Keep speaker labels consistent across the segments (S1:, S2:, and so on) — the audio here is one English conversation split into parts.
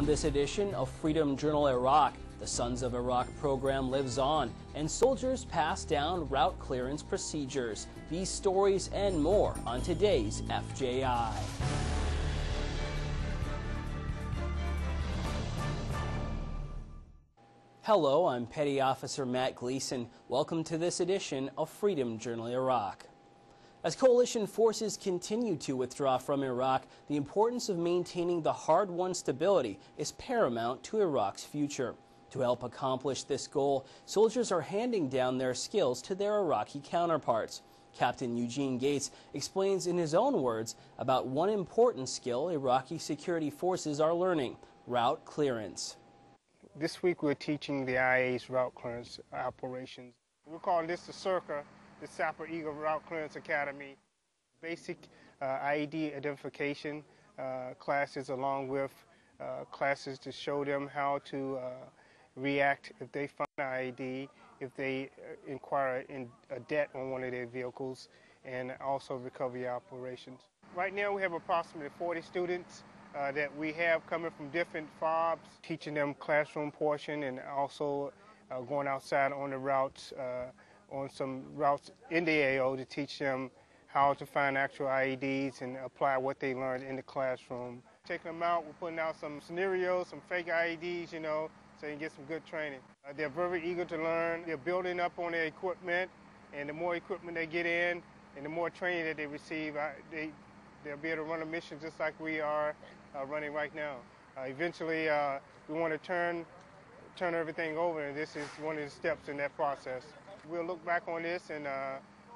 S1: On this edition of Freedom Journal Iraq, the Sons of Iraq program lives on, and soldiers pass down route clearance procedures. These stories and more on today's FJI. Hello, I'm Petty Officer Matt Gleason. Welcome to this edition of Freedom Journal Iraq. As coalition forces continue to withdraw from Iraq, the importance of maintaining the hard-won stability is paramount to Iraq's future. To help accomplish this goal, soldiers are handing down their skills to their Iraqi counterparts. Captain Eugene Gates explains in his own words about one important skill Iraqi security forces are learning: route clearance.
S2: This week we're teaching the IA's route clearance operations. We're calling this the CIRCA, the Sapper Eagle Route Clearance Academy. Basic IED identification classes, along with classes to show them how to react if they find an IED, if they inquire in a debt on one of their vehicles, and also recovery operations. Right now we have approximately 40 students that we have coming from different FOBs, teaching them classroom portion and also going outside on the routes, on some routes in the AO to teach them how to find actual IEDs and apply what they learned in the classroom. Taking them out, we're putting out some scenarios, some fake IEDs, so you can get some good training. They're very eager to learn. They're building up on their equipment, and the more equipment they get in and the more training that they receive, they'll be able to run a mission just like we are running right now. Eventually, we want to turn everything over, and this is one of the steps in that process. We'll look back on this and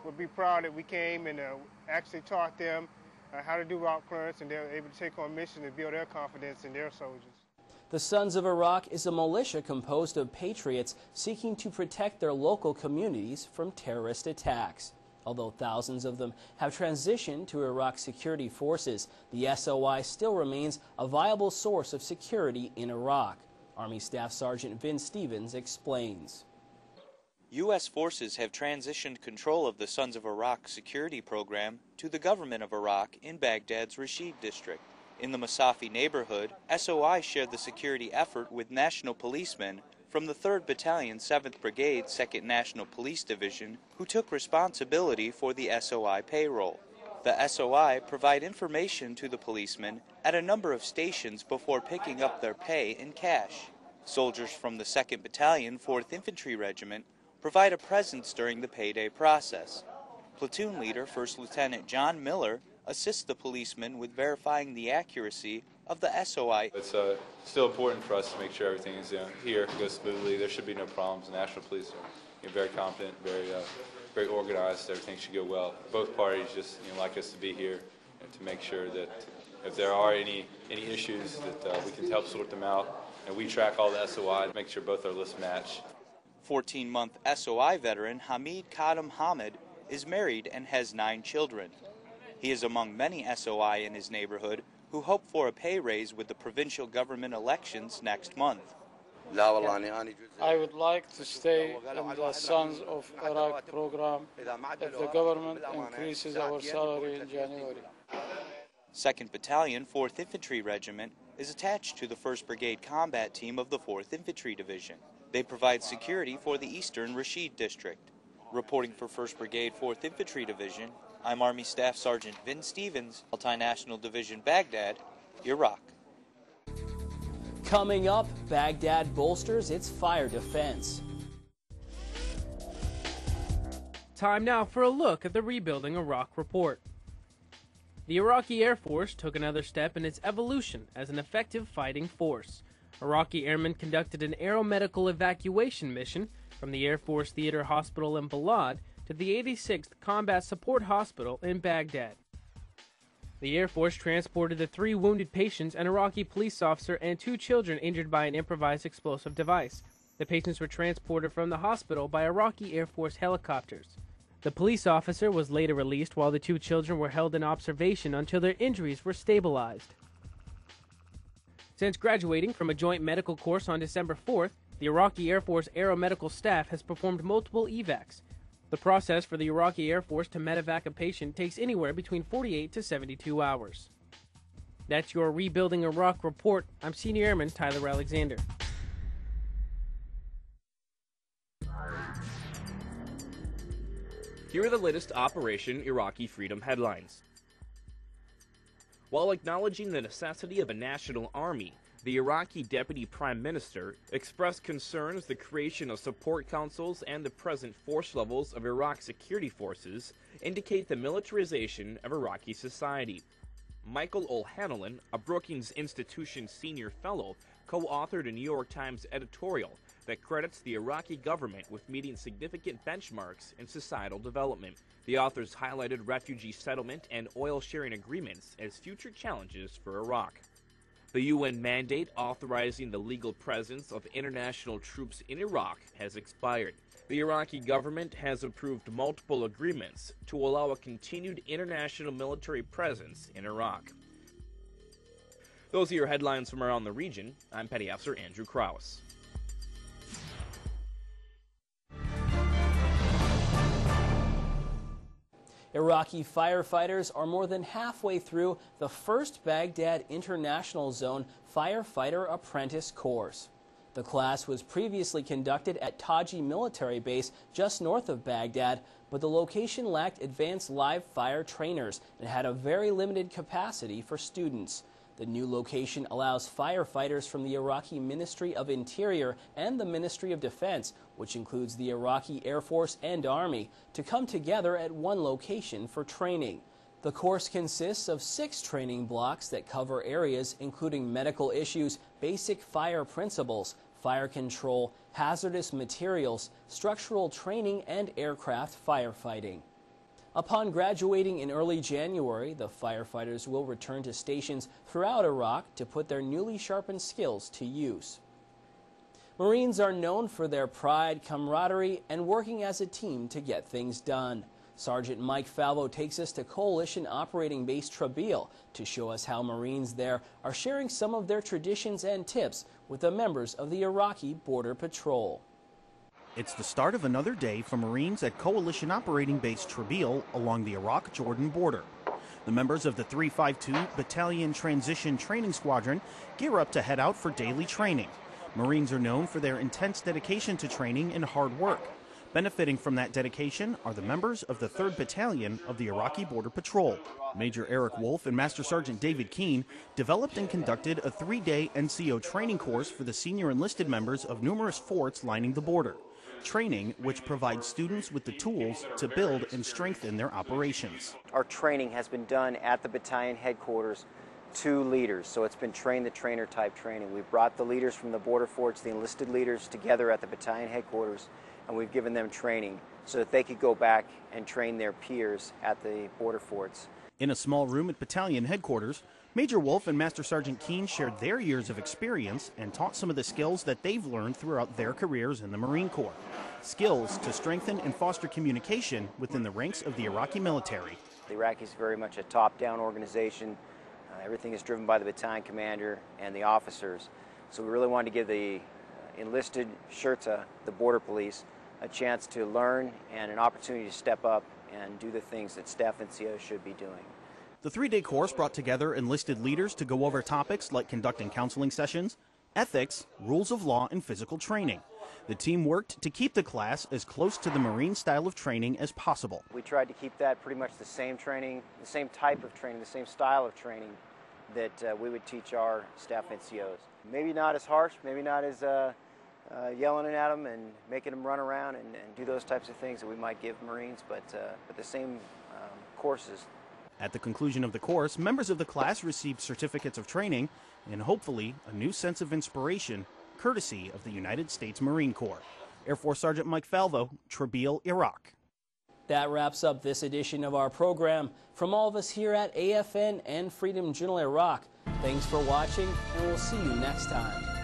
S2: we'll be proud that we came and actually taught them how to do route clearance, and they're able to take on missions and build their confidence in their soldiers.
S1: The Sons of Iraq is a militia composed of patriots seeking to protect their local communities from terrorist attacks. Although thousands of them have transitioned to Iraq's security forces, the SOI still remains a viable source of security in Iraq. Army Staff Sergeant Vin Stevens explains.
S3: U.S. forces have transitioned control of the Sons of Iraq security program to the government of Iraq in Baghdad's Rashid district. In the Masafi neighborhood, SOI shared the security effort with national policemen from the 3rd Battalion, 7th Brigade, 2nd National Police Division, who took responsibility for the SOI payroll. The SOI provide information to the policemen at a number of stations before picking up their pay in cash. Soldiers from the 2nd Battalion, 4th Infantry Regiment provide a presence during the payday process. Platoon leader, 1st Lieutenant John Miller, assists the policemen with verifying the accuracy of the SOI.
S4: It's still important for us to make sure everything is here, goes smoothly. There should be no problems. The National Police are very competent, very organized. Everything should go well. Both parties just like us to be here and to make sure that if there are any issues that we can help sort them out. And we track all the SOI to make sure both our lists match.
S3: 14-month SOI veteran Hamid Kadam Hamid is married and has 9 children. He is among many SOI in his neighborhood who hope for a pay raise with the provincial government elections next month.
S5: I would like to stay in the Sons of Iraq program if the government increases our salary in January.
S3: 2nd Battalion, 4th Infantry Regiment is attached to the 1st Brigade Combat Team of the 4th Infantry Division. They provide security for the Eastern Rashid District. Reporting for 1st Brigade, 4th Infantry Division, I'm Army Staff Sergeant Vin Stevens, Multinational Division, Baghdad, Iraq.
S1: Coming up, Baghdad bolsters its fire defense.
S6: Time now for a look at the Rebuilding Iraq report. The Iraqi Air Force took another step in its evolution as an effective fighting force. Iraqi airmen conducted an aeromedical evacuation mission from the Air Force Theater Hospital in Balad to the 86th Combat Support Hospital in Baghdad. The Air Force transported the 3 wounded patients, an Iraqi police officer, and 2 children injured by an improvised explosive device. The patients were transported from the hospital by Iraqi Air Force helicopters. The police officer was later released while the 2 children were held in observation until their injuries were stabilized. Since graduating from a joint medical course on December 4th, the Iraqi Air Force aeromedical staff has performed multiple evacs. The process for the Iraqi Air Force to medevac a patient takes anywhere between 48 to 72 hours. That's your Rebuilding Iraq report. I'm Senior Airman Tyler Alexander.
S7: Here are the latest Operation Iraqi Freedom headlines. While acknowledging the necessity of a national army, the Iraqi Deputy Prime Minister expressed concerns the creation of support councils and the present force levels of Iraq's security forces indicate the militarization of Iraqi society. Michael O'Hanlon, a Brookings Institution senior fellow, co-authored a New York Times editorial that credits the Iraqi government with meeting significant benchmarks in societal development. The authors highlighted refugee settlement and oil-sharing agreements as future challenges for Iraq. The UN mandate authorizing the legal presence of international troops in Iraq has expired. The Iraqi government has approved multiple agreements to allow a continued international military presence in Iraq. Those are your headlines from around the region. I'm Petty Officer Andrew Krause.
S1: Iraqi firefighters are more than halfway through the first Baghdad International Zone Firefighter Apprentice course. The class was previously conducted at Taji Military Base just north of Baghdad, but the location lacked advanced live fire trainers and had a very limited capacity for students. The new location allows firefighters from the Iraqi Ministry of Interior and the Ministry of Defense, which includes the Iraqi Air Force and Army, to come together at one location for training. The course consists of 6 training blocks that cover areas including medical issues, basic fire principles, fire control, hazardous materials, structural training, and aircraft firefighting. Upon graduating in early January, the firefighters will return to stations throughout Iraq to put their newly sharpened skills to use. Marines are known for their pride, camaraderie, and working as a team to get things done. Sergeant Mike Falvo takes us to Coalition Operating Base Trabeel to show us how Marines there are sharing some of their traditions and tips with the members of the Iraqi Border Patrol.
S8: It's the start of another day for Marines at Coalition Operating Base Trabeel along the Iraq-Jordan border. The members of the 352 Battalion Transition Training Squadron gear up to head out for daily training. Marines are known for their intense dedication to training and hard work. Benefiting from that dedication are the members of the 3rd Battalion of the Iraqi Border Patrol. Major Eric Wolf and Master Sergeant David Keene developed and conducted a 3-day NCO training course for the senior enlisted members of numerous forts lining the border. Training which provides students with the tools to build and strengthen their operations.
S9: Our training has been done at the battalion headquarters to leaders, so it's been train-the-trainer type training. We've brought the leaders from the border forts, the enlisted leaders, together at the battalion headquarters, and we've given them training so that they could go back and train their peers at the border forts.
S8: In a small room at battalion headquarters, Major Wolf and Master Sergeant Keene shared their years of experience and taught some of the skills that they've learned throughout their careers in the Marine Corps. Skills to strengthen and foster communication within the ranks of the Iraqi military.
S9: The Iraqis is very much a top-down organization. Everything is driven by the battalion commander and the officers. So we really wanted to give the enlisted Shirta, the border police, a chance to learn and an opportunity to step up and do the things that staff NCOs should be doing.
S8: The 3-day course brought together enlisted leaders to go over topics like conducting counseling sessions, ethics, rules of law, and physical training. The team worked to keep the class as close to the Marine style of training as possible.
S9: We tried to keep that pretty much the same training, the same type of training, the same style of training that we would teach our staff NCOs. Maybe not as harsh, maybe not as yelling at them and making them run around and do those types of things that we might give Marines, but the same courses.
S8: At the conclusion of the course, members of the class received certificates of training and hopefully a new sense of inspiration, courtesy of the United States Marine Corps. Air Force Sergeant Mike Falvo, Trabeel, Iraq.
S1: That wraps up this edition of our program. From all of us here at AFN and Freedom Journal Iraq, thanks for watching, and we'll see you next time.